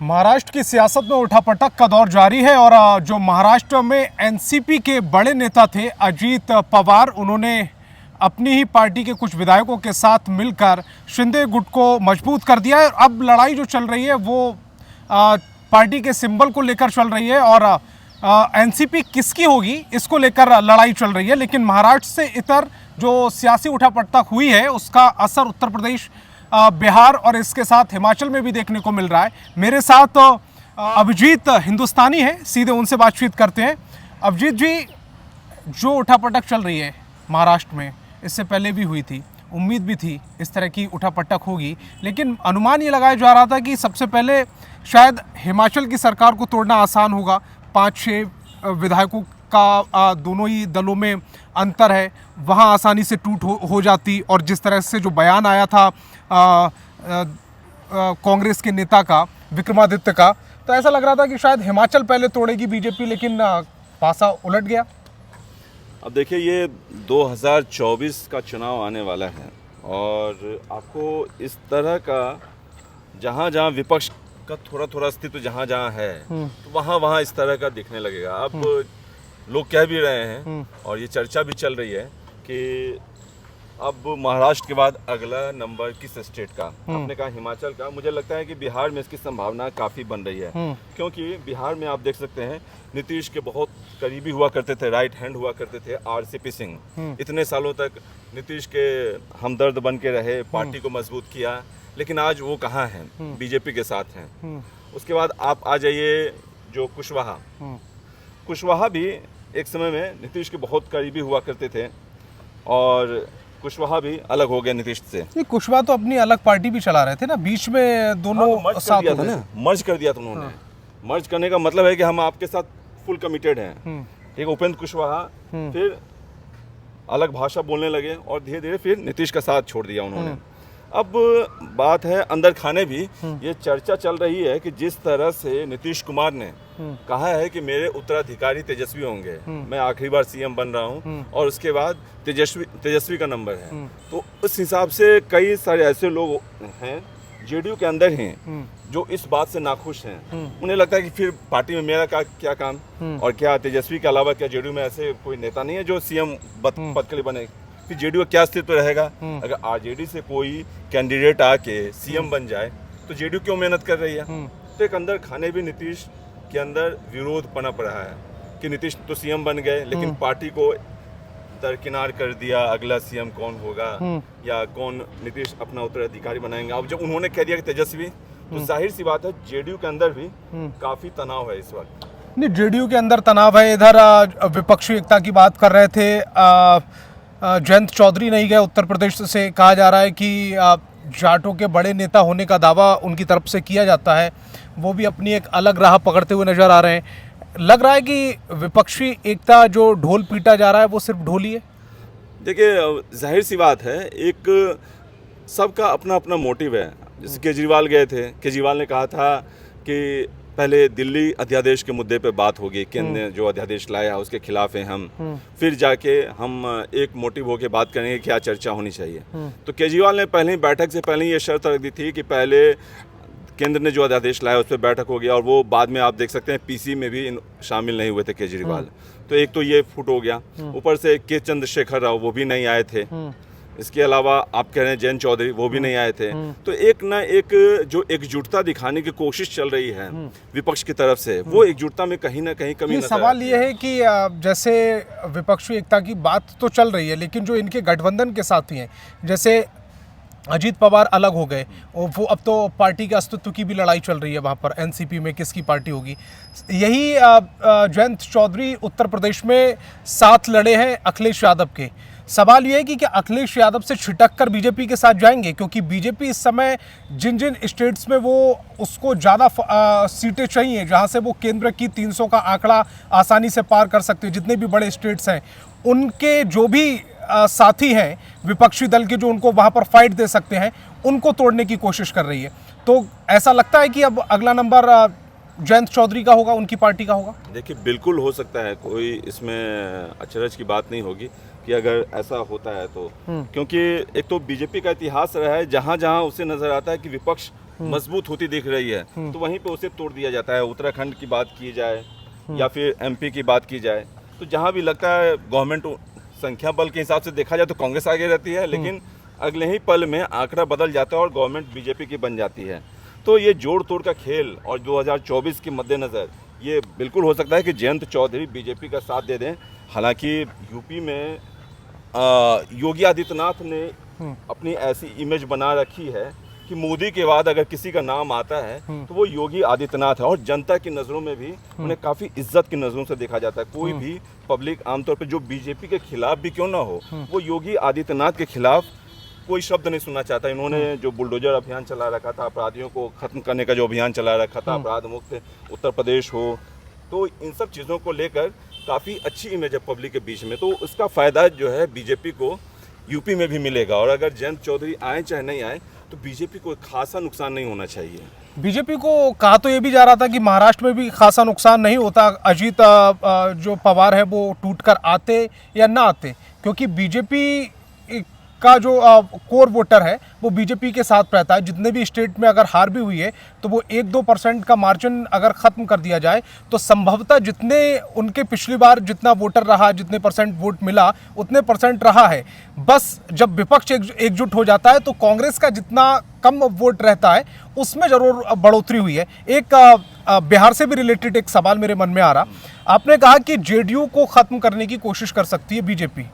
महाराष्ट्र की सियासत में उठापटक का दौर जारी है और जो महाराष्ट्र में एनसीपी के बड़े नेता थे अजीत पवार, उन्होंने अपनी ही पार्टी के कुछ विधायकों के साथ मिलकर शिंदे गुट को मजबूत कर दिया है। अब लड़ाई जो चल रही है वो पार्टी के सिंबल को लेकर चल रही है और एनसीपी किसकी होगी इसको लेकर लड़ाई चल रही है। लेकिन महाराष्ट्र से इतर जो सियासी उठापटक हुई है उसका असर उत्तर प्रदेश, बिहार और इसके साथ हिमाचल में भी देखने को मिल रहा है। मेरे साथ अभिजीत हिंदुस्तानी है, सीधे उनसे बातचीत करते हैं। अभिजीत जी, जो उठापटक चल रही है महाराष्ट्र में, इससे पहले भी हुई थी, उम्मीद भी थी इस तरह की उठापटक होगी, लेकिन अनुमान ये लगाया जा रहा था कि सबसे पहले शायद हिमाचल की सरकार को तोड़ना आसान होगा। 5-6 विधायकों का दोनों ही दलों में अंतर है, वहाँ आसानी से टूट हो जाती। और जिस तरह से जो बयान आया था कांग्रेस के नेता का, विक्रमादित्य का, तो ऐसा लग रहा था कि शायद हिमाचल पहले तोड़ेगी बीजेपी, लेकिन पासा उलट गया। अब देखिए, ये 2024 का चुनाव आने वाला है और आपको इस तरह का जहाँ जहाँ विपक्ष का थोड़ा थोड़ा अस्तित्व जहाँ जहाँ है तो वहाँ वहाँ इस तरह का दिखने लगेगा। अब लोग कह भी रहे हैं और ये चर्चा भी चल रही है कि अब महाराष्ट्र के बाद अगला नंबर किस स्टेट का? आपने कहा हिमाचल का, मुझे लगता है कि बिहार में इसकी संभावना काफ़ी बन रही है, क्योंकि बिहार में आप देख सकते हैं नीतीश के बहुत करीबी हुआ करते थे, राइट हैंड हुआ करते थे आरसीपी सिंह। इतने सालों तक नीतीश के हमदर्द बन के रहे, पार्टी को मजबूत किया, लेकिन आज वो कहाँ हैं? बीजेपी के साथ हैं। उसके बाद आप आ जाइए जो कुशवाहा भी एक समय में नीतीश के बहुत करीबी हुआ करते थे और कुशवाहा भी अलग हो गया नीतीश से। नहीं, कुशवाहा तो अपनी अलग पार्टी भी चला रहे थे ना, बीच में दोनों साथ हो गए। मर्ज कर दिया था उन्होंने। मर्ज करने का मतलब है कि हम आपके साथ फुल कमिटेड हैं। ठीक, उपेंद्र कुशवाहा फिर अलग भाषा बोलने लगे और धीरे धीरे फिर नीतीश का साथ छोड़ दिया उन्होंने। अब बात है अंदर खाने भी ये चर्चा चल रही है कि जिस तरह से नीतीश कुमार ने कहा है कि मेरे उत्तराधिकारी तेजस्वी होंगे, मैं आखिरी बार सीएम बन रहा हूं और उसके बाद तेजस्वी का नंबर है, तो उस हिसाब से कई सारे ऐसे लोग हैं जेडीयू के अंदर ही जो इस बात से नाखुश हैं। उन्हें लगता है कि फिर पार्टी में मेरा क्या काम, और क्या तेजस्वी के अलावा क्या जेडीयू में ऐसे कोई नेता नहीं है जो सीएम पद के लिए बने? फिर जेडीयू का क्या अस्तित्व रहेगा? अगर आरजेडी से कोई कैंडिडेट आके सीएम बन जाए तो जेडीयू क्यों मेहनत कर रही है? तो एक अंदर खाने भी नीतीश के अंदर विरोध पनप रहा है कि नीतीश तो सीएम बन गए लेकिन पार्टी को दरकिनार कर दिया, अगला सीएम कौन होगा या कौन नीतीश अपना उत्तराधिकारी बनाएंगे। अब जब उन्होंने कह दिया कि तेजस्वी, तो जाहिर सी बात है जेडीयू के अंदर भी काफी तनाव है इस वक्त। नहीं, जेडीयू के अंदर तनाव है। इधर विपक्षी एकता की बात कर रहे थे, जयंत चौधरी नहीं गए उत्तर प्रदेश से। कहा जा रहा है कि जाटों के बड़े नेता होने का दावा उनकी तरफ से किया जाता है, वो भी अपनी एक अलग राह पकड़ते हुए नजर आ रहे हैं। लग रहा है कि विपक्षी एकता जो ढोल पीटा जा रहा है वो सिर्फ ढोल ही है। देखिए, जाहिर सी बात है, एक सबका अपना अपना मोटिव है। जैसे केजरीवाल गए थे, केजरीवाल ने कहा था कि पहले दिल्ली अध्यादेश के मुद्दे पे बात होगी, केंद्र ने जो अध्यादेश लाया उसके खिलाफ हैं हम, फिर जाके हम एक मोटिव होके बात करेंगे क्या चर्चा होनी चाहिए। तो केजरीवाल ने पहले ही बैठक से पहले ही ये शर्त रख दी थी कि पहले केंद्र ने जो अध्यादेश लाया उस पर बैठक हो गया, और वो बाद में आप देख सकते हैं पीसी में भी शामिल नहीं हुए थे केजरीवाल। तो एक तो ये फुट हो गया, ऊपर से के चंद्रशेखर राव वो भी नहीं आए थे, इसके अलावा आप कह रहे हैं जयंत चौधरी वो भी नहीं आए थे। तो एक ना एक जो एकजुटता दिखाने की कोशिश चल रही है विपक्ष की तरफ से, वो एकजुटता में कहीं ना कहीं कमी। सवाल ये है कि जैसे विपक्षी एकता की बात तो चल रही है, लेकिन जो इनके गठबंधन के साथी हैं, जैसे अजीत पवार अलग हो गए, वो अब तो पार्टी के अस्तित्व की भी लड़ाई चल रही है वहाँ पर, एनसीपी में किसकी पार्टी होगी। यही जयंत चौधरी उत्तर प्रदेश में साथ लड़े हैं अखिलेश यादव के। सवाल ये है कि क्या अखिलेश यादव से छिटक कर बीजेपी के साथ जाएंगे? क्योंकि बीजेपी इस समय जिन जिन स्टेट्स में वो उसको ज़्यादा सीटें चाहिए, जहाँ से वो केंद्र की 300 का आंकड़ा आसानी से पार कर सकते हैं, जितने भी बड़े स्टेट्स हैं, उनके जो भी साथी हैं विपक्षी दल के, जो उनको वहाँ पर फाइट दे सकते हैं, उनको तोड़ने की कोशिश कर रही है। तो ऐसा लगता है कि अब अगला नंबर जयंत चौधरी का होगा, उनकी पार्टी का होगा। देखिए, बिल्कुल हो सकता है, कोई इसमें अचरज की बात नहीं होगी कि अगर ऐसा होता है तो, क्योंकि एक तो बीजेपी का इतिहास रहा है, जहाँ जहाँ उसे नजर आता है कि विपक्ष मजबूत होती दिख रही है, तो वहीं पे उसे तोड़ दिया जाता है। उत्तराखंड की बात की जाए या फिर एमपी की बात की जाए, तो जहाँ भी लगता है गवर्नमेंट संख्या बल के हिसाब से देखा जाए तो कांग्रेस आगे रहती है, लेकिन अगले ही पल में आंकड़ा बदल जाता है और गवर्नमेंट बीजेपी की बन जाती है। तो ये जोड़ तोड़ का खेल, और 2024 के मद्देनज़र ये बिल्कुल हो सकता है कि जयंत चौधरी बीजेपी का साथ दे दें। हालांकि यूपी में योगी आदित्यनाथ ने अपनी ऐसी इमेज बना रखी है कि मोदी के बाद अगर किसी का नाम आता है तो वो योगी आदित्यनाथ है, और जनता की नज़रों में भी उन्हें काफ़ी इज्जत की नज़रों से देखा जाता है। कोई भी पब्लिक आमतौर पर जो बीजेपी के खिलाफ भी क्यों ना हो, वो योगी आदित्यनाथ के खिलाफ कोई शब्द नहीं सुनना चाहता। इन्होंने जो बुलडोजर अभियान चला रखा था, अपराधियों को खत्म करने का जो अभियान चला रखा था, अपराध मुक्त उत्तर प्रदेश हो, तो इन सब चीज़ों को लेकर काफ़ी अच्छी इमेज है पब्लिक के बीच में। तो उसका फ़ायदा जो है बीजेपी को यूपी में भी मिलेगा, और अगर जयंत चौधरी आए चाहे नहीं आए तो बीजेपी को खासा नुकसान नहीं होना चाहिए। बीजेपी को कहा तो ये भी जा रहा था कि महाराष्ट्र में भी खासा नुकसान नहीं होता, अजीत जो पवार है वो टूटकर आते या ना आते, क्योंकि बीजेपी का जो कोर वोटर है वो बीजेपी के साथ रहता है। जितने भी स्टेट में अगर हार भी हुई है तो वो 1-2% का मार्जिन अगर ख़त्म कर दिया जाए तो संभवतः जितने उनके पिछली बार जितना वोटर रहा, जितने परसेंट वोट मिला उतने परसेंट रहा है। बस जब विपक्ष एकजुट हो जाता है तो कांग्रेस का जितना कम वोट रहता है उसमें ज़रूर बढ़ोतरी हुई है। एक बिहार से भी रिलेटेड एक सवाल मेरे मन में आ रहा, आपने कहा कि जेडीयू को ख़त्म करने की कोशिश कर सकती है बीजेपी,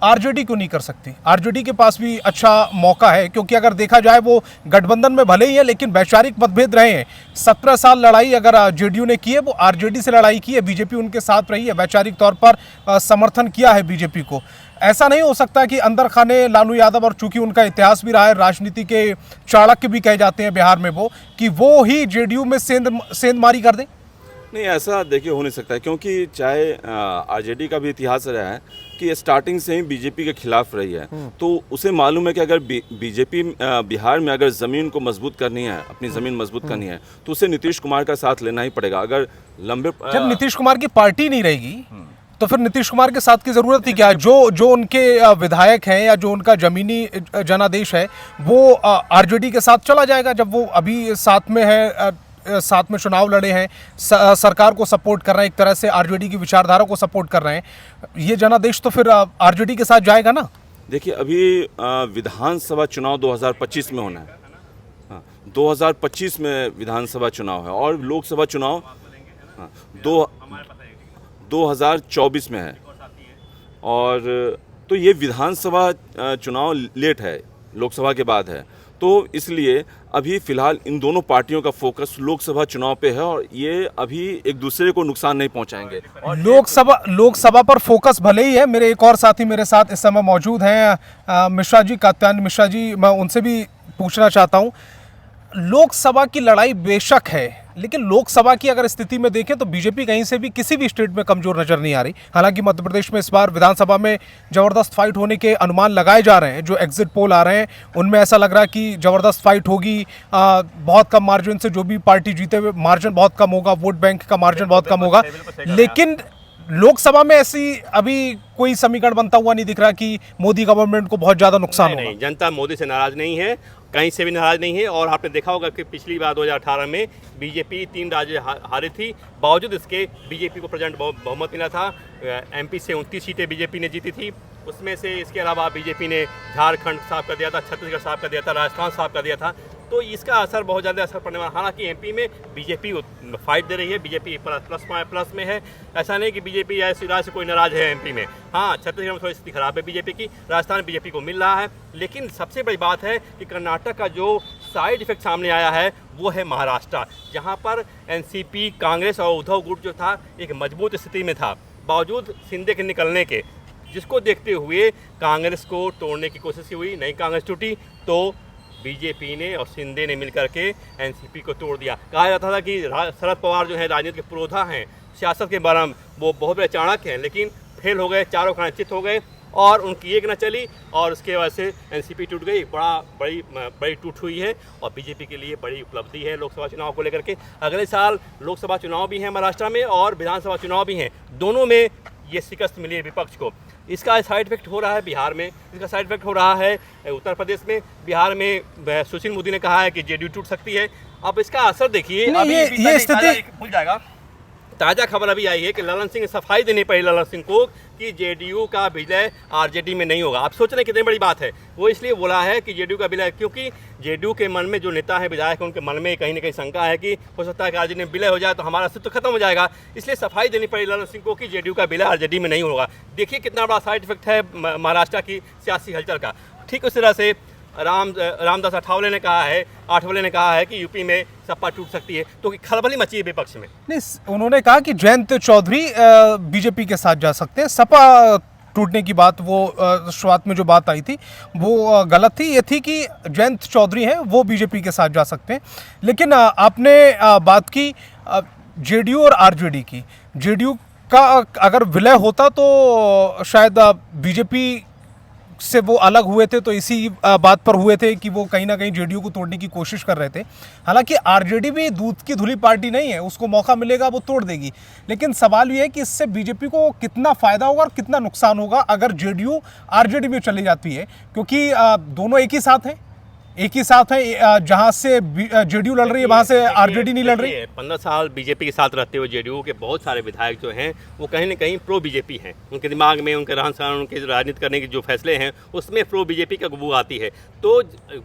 आरजेडी क्यों नहीं कर सकती? आरजेडी के पास भी अच्छा मौका है, क्योंकि अगर देखा जाए वो गठबंधन में भले ही है लेकिन वैचारिक मतभेद रहे हैं। 17 साल लड़ाई अगर जेडीयू ने की है, वो आरजेडी से लड़ाई की है, बीजेपी उनके साथ रही है, वैचारिक तौर पर समर्थन किया है बीजेपी को। ऐसा नहीं हो सकता कि अंदर खाने लालू यादव, और चूंकि उनका इतिहास भी रहा है, राजनीति के चाणक्य भी कहे जाते हैं बिहार में वो, कि वो ही जेडीयू में सेंधमारी कर दें? नहीं, ऐसा देखिए हो नहीं सकता, क्योंकि चाहे आरजेडी का भी इतिहास रहा है कि स्टार्टिंग से ही बीजेपी के खिलाफ रही है, तो उसे मालूम है कि अगर बीजेपी बिहार में अगर ज़मीन को मजबूत करनी है, अपनी ज़मीन मजबूत करनी है, तो उसे नीतीश कुमार का साथ लेना ही पड़ेगा। अगर लंबे जब नीतीश कुमार की पार्टी नहीं रहेगी तो फिर नीतीश कुमार के साथ की जरूरत ही क्या है? जो उनके विधायक हैं या जो उनका जमीनी जनादेश है वो आरजेडी के साथ चला जाएगा। जब वो अभी साथ में है, साथ में चुनाव लड़े हैं, सरकार को सपोर्ट कर रहे हैं, एक तरह से आरजेडी की विचारधारा को सपोर्ट कर रहे हैं, ये जनादेश तो फिर आरजेडी के साथ जाएगा ना। देखिए, अभी विधानसभा चुनाव 2025 में होना है। 2025 में विधानसभा चुनाव है और लोकसभा चुनाव 2024 में है, और तो ये विधानसभा चुनाव लेट है, लोकसभा के बाद है, तो इसलिए अभी फिलहाल इन दोनों पार्टियों का फोकस लोकसभा चुनाव पे है, और ये अभी एक दूसरे को नुकसान नहीं पहुंचाएंगे। और लोकसभा पर फोकस भले ही है। मेरे एक और साथी मेरे साथ इस समय मौजूद हैं, मिश्रा जी, कात्यायन मिश्रा जी, मैं उनसे भी पूछना चाहता हूं। लोकसभा की लड़ाई बेशक है, लेकिन लोकसभा की अगर स्थिति में देखें तो बीजेपी कहीं से भी किसी भी स्टेट में कमजोर नजर नहीं आ रही। हालांकि मध्य प्रदेश में इस बार विधानसभा में जबरदस्त फाइट होने के अनुमान लगाए जा रहे हैं। जो एग्जिट पोल आ रहे हैं उनमें ऐसा लग रहा है कि जबरदस्त फाइट होगी, बहुत कम मार्जिन से जो भी पार्टी जीते हुए, मार्जिन बहुत कम होगा, वोट बैंक का मार्जिन बहुत कम होगा। लेकिन लोकसभा में ऐसी अभी कोई समीकरण बनता हुआ नहीं दिख रहा कि मोदी गवर्नमेंट को बहुत ज्यादा नुकसान होगा। नहीं, जनता मोदी से नाराज नहीं है, कहीं से भी नाराज नहीं है। और आपने देखा होगा कि पिछली बार 2018 में बीजेपी 3 राज्य हारी थी, बावजूद इसके बीजेपी को प्रचंड बहुमत मिला था। एमपी से 29 सीटें बीजेपी ने जीती थी, उसमें से इसके अलावा बीजेपी ने झारखंड साफ कर दिया था, छत्तीसगढ़ साफ कर दिया था, राजस्थान साफ कर दिया था। तो इसका असर बहुत ज़्यादा असर पड़ने वाला। हालांकि एमपी में बीजेपी फाइट दे रही है, बीजेपी प्लस में है। ऐसा नहीं कि बीजेपी ऐसी राज्य से कोई नाराज है एमपी में। हाँ, छत्तीसगढ़ में थोड़ी स्थिति खराब है बीजेपी की, राजस्थान में बीजेपी को मिल रहा है। लेकिन सबसे बड़ी बात है कि कर्नाटक का जो साइड इफेक्ट सामने आया है वो है महाराष्ट्र, जहाँ पर एनसीपी, कांग्रेस और उद्धव गुट जो था एक मजबूत स्थिति में था, बावजूद शिंदे के निकलने के, जिसको देखते हुए कांग्रेस को तोड़ने की कोशिश हुई। नहीं कांग्रेस टूटी तो बीजेपी ने और शिंदे ने मिलकर के एनसीपी को तोड़ दिया। कहा जाता था कि शरद पवार जो है राजनीति के पुरोधा हैं, सियासत के बारे में वो बहुत बड़े चाणक्य हैं, लेकिन फेल हो गए, चारों खाने चित हो गए और उनकी एक न चली, और उसके वजह से एनसीपी टूट गई। बड़ी टूट हुई है और बीजेपी के लिए बड़ी उपलब्धि है लोकसभा चुनाव को लेकर के। अगले साल लोकसभा चुनाव भी हैं महाराष्ट्र में और विधानसभा चुनाव भी हैं, दोनों में ये शिकस्त मिली है विपक्ष को। इसका साइड इफेक्ट हो रहा है बिहार में, इसका साइड इफेक्ट हो रहा है उत्तर प्रदेश में। बिहार में सुशील मोदी ने कहा है कि जेडीयू टूट सकती है। अब इसका असर देखिए, ये स्थिति भूल जाएगा। ताज़ा खबर अभी आई है कि ललन सिंह सफाई देनी पड़ी ललन सिंह को कि जेडीयू का विलय आरजेडी में नहीं होगा। आप सोच रहे हैं कितनी बड़ी बात है। वो इसलिए बोला है कि जेडीयू का विलय, क्योंकि जेडीयू के मन में जो नेता है, विधायक है, उनके मन में कहीं ना कहीं शंका है कि हो सकता है कि आरजेडी में विलय हो जाए तो हमारा अस्तित्व खत्म हो जाएगा। इसलिए सफाई देनी पड़ी ललन सिंह को कि जेडीयू का विलय आरजेडी में नहीं होगा। देखिए कितना बड़ा साइड इफेक्ट है महाराष्ट्र की सियासी हलचल का। ठीक उस तरह से रामदास आठवले ने कहा है कि यूपी में सपा टूट सकती है, तो खलबली मची है विपक्ष में। नहीं, उन्होंने कहा कि जयंत चौधरी बीजेपी के साथ जा सकते हैं। सपा टूटने की बात, वो शुरुआत में जो बात आई थी वो गलत थी। ये थी कि जयंत चौधरी हैं वो बीजेपी के साथ जा सकते हैं। लेकिन आपने बात की जेडीयू और आरजेडी की। जेडीयू का अगर विलय होता तो शायद बीजेपी से वो अलग हुए थे, तो इसी बात पर हुए थे कि वो कहीं ना कहीं जेडीयू को तोड़ने की कोशिश कर रहे थे। हालांकि आरजेडी भी दूध की धुली पार्टी नहीं है, उसको मौका मिलेगा वो तोड़ देगी। लेकिन सवाल ये है कि इससे बीजेपी को कितना फायदा होगा और कितना नुकसान होगा अगर जेडीयू आरजेडी में चली जाती है, क्योंकि दोनों एक ही साथ हैं, जहां से जेडीयू लड़ रही है वहां से आरजेडी नहीं लड़ रही है। 15 साल बीजेपी के साथ रहते हुए जेडीयू के बहुत सारे विधायक जो हैं वो कहीं ना कहीं प्रो बीजेपी हैं। उनके दिमाग में, उनके रहन सहन, उनके राजनीति करने के जो फैसले हैं उसमें प्रो बीजेपी का बू आती है। तो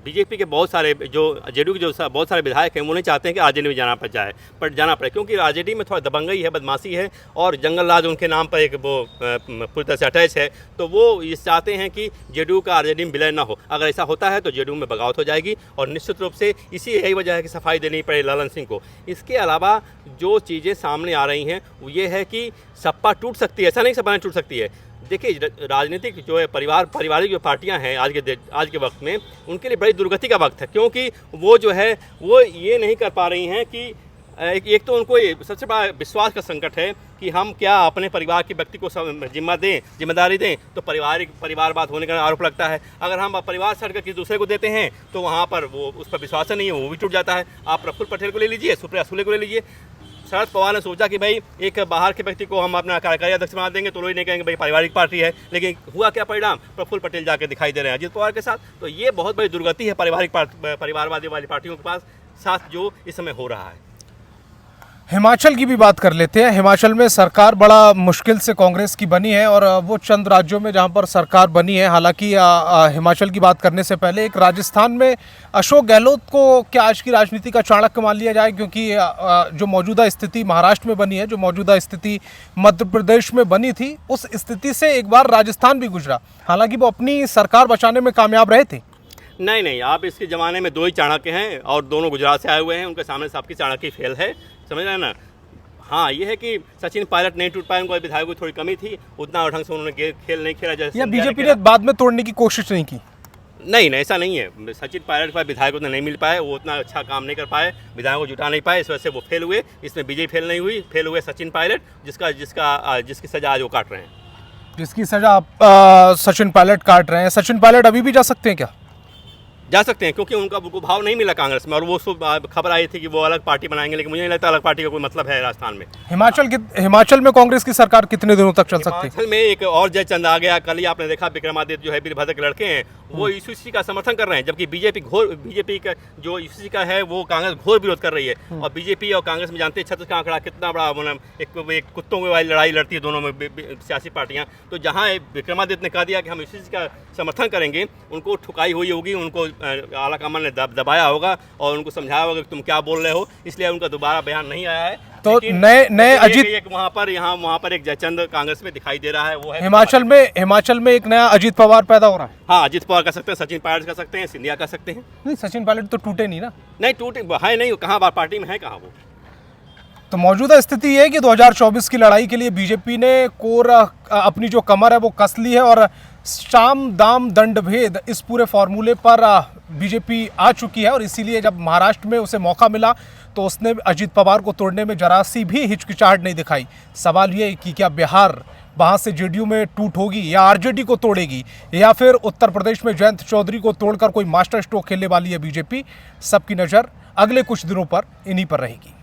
बीजेपी के बहुत सारे जो जेडीयू के जो बहुत सारे विधायक हैं वो नहीं चाहते हैं कि आरजेडी में जाना पड़े, क्योंकि आरजेडी में थोड़ा दबंगई है, बदमाशी है और जंगल राज उनके नाम पर एक वो पूरी तरह से अटैच है। तो वो ये चाहते हैं कि जेडीयू का आरजेडी में विलय ना हो। अगर ऐसा होता है तो जेडीयू में बगावत हो जाएगी और निश्चित रूप से यही वजह है कि सफाई देनी पड़े ललन सिंह को। इसके अलावा जो चीज़ें सामने आ रही हैं वो ये है कि सपा टूट सकती है, ऐसा नहीं सपा नहीं टूट सकती है। देखिए राजनीतिक जो है पारिवारिक जो पार्टियां हैं आज के वक्त में, उनके लिए बड़ी दुर्गति का वक्त है, क्योंकि वो जो है वो ये नहीं कर पा रही हैं कि एक तो उनको सबसे बड़ा विश्वास का संकट है कि हम क्या अपने परिवार के व्यक्ति को जिम्मेदारी दें, तो परिवारवाद होने का आरोप लगता है। अगर हम परिवार छोड़कर किसी दूसरे को देते हैं तो वहाँ पर वो उस पर विश्वास नहीं है, वो भी टूट जाता है। आप प्रफुल्ल पटेल को ले लीजिए, सुप्रिया सुले को ले लीजिए। शरद पवार ने सोचा कि भाई एक बाहर के व्यक्ति को हम अपना कार्यकारी अध्यक्ष बना देंगे तो लोग नहीं कहेंगे भाई पारिवारिक पार्टी है, लेकिन हुआ क्या परिणाम? प्रफुल्ल पटेल जाके दिखाई दे रहे हैं अजित पवार के साथ। तो ये बहुत बड़ी दुर्गति है परिवारवादी वाली पार्टियों के साथ जो इस समय हो रहा है। हिमाचल की भी बात कर लेते हैं। हिमाचल में सरकार बड़ा मुश्किल से कांग्रेस की बनी है और वो चंद राज्यों में जहां पर सरकार बनी है। हालांकि हिमाचल की बात करने से पहले एक राजस्थान में अशोक गहलोत को क्या आज की राजनीति का चाणक्य मान लिया जाए, क्योंकि जो मौजूदा स्थिति महाराष्ट्र में बनी है, जो मौजूदा स्थिति मध्य प्रदेश में बनी थी, उस स्थिति से एक बार राजस्थान भी गुजरा। हालांकि वो अपनी सरकार बचाने में कामयाब रहे थे। नहीं, आप इसके ज़माने में दो ही चाणक्य हैं और दोनों गुजरात से आए हुए हैं। उनके सामने सबकी चाणक्य फेल है, समझ रहे हैं ना। हाँ, ये है कि सचिन पायलट नहीं टूट पाए, उनको विधायकों की थोड़ी कमी थी, उतना ढंग से उन्होंने खेल नहीं खेला जैसे। या बीजेपी ने बाद में तोड़ने की कोशिश नहीं की? नहीं, ऐसा नहीं है। सचिन पायलट का विधायकों ने नहीं मिल पाए, वो उतना अच्छा काम नहीं कर पाए, विधायकों को जुटा नहीं पाए, इस वजह से वो फेल हुए। इसमें बीजेपी फेल नहीं हुई, फेल हुए सचिन पायलट, जिसकी सजा आज वो काट रहे हैं। जिसकी सजा सचिन पायलट काट रहे हैं। सचिन पायलट अभी भी जा सकते हैं क्या? जा सकते हैं, क्योंकि उनका भाव नहीं मिला कांग्रेस में, और वो खबर आई थी कि वो अलग पार्टी बनाएंगे, लेकिन मुझे नहीं लगता अलग पार्टी का कोई मतलब है राजस्थान में। हिमाचल में कांग्रेस की सरकार कितने दिनों तक चल सकती है? हिमाचल में एक और जयचंद आ गया। कल ही आपने देखा विक्रमादित्य जो है वीरभद्र के लड़के हैं, वो यूसीसी का समर्थन कर रहे हैं, जबकि बीजेपी का जो यूसीसी का है वो कांग्रेस घोर विरोध कर रही है। और बीजेपी और कांग्रेस में जानते हैं छत्तीस का आंकड़ा कितना बड़ा, एक कुत्तों की वाली लड़ाई लड़ती है दोनों में सियासी पार्टियां। तो जहां विक्रमादित्य ने कह दिया कि हम यूसीसी का समर्थन करेंगे, उनको ठुकाई हुई होगी, उनको आला कमान ने दबाया होगा और उनको समझाया होगा कि तुम क्या बोल रहे हो, इसलिए उनका दोबारा बयान नहीं आया है। तो नए अजीत वहाँ पर एक जयचंद कांग्रेस में दिखाई दे रहा है, वो है हिमाचल में एक नया अजीत पवार पैदा हो रहा है। हाँ, अजीत पवार कर सकते हैं, सचिन पायलट कर सकते हैं, सिंधिया कर सकते हैं। नहीं, सचिन पायलट तो टूटे नहीं ना। नहीं टूटे है, नहीं कहाँ पार्टी में है, कहाँ वो। तो मौजूदा स्थिति ये है कि 2024 की लड़ाई के लिए बीजेपी ने अपनी जो कमर है वो कस ली है और साम दाम दंड भेद इस पूरे फॉर्मूले पर बीजेपी आ चुकी है। और इसीलिए जब महाराष्ट्र में उसे मौका मिला तो उसने अजीत पवार को तोड़ने में जरा सी भी हिचकिचाहट नहीं दिखाई। सवाल ये कि क्या बिहार वहाँ से जेडीयू में टूट होगी या आरजेडी को तोड़ेगी, या फिर उत्तर प्रदेश में जयंत चौधरी को तोड़कर कोई मास्टर स्ट्रोक खेलने वाली है बीजेपी। सबकी नज़र अगले कुछ दिनों पर इन्हीं पर रहेगी।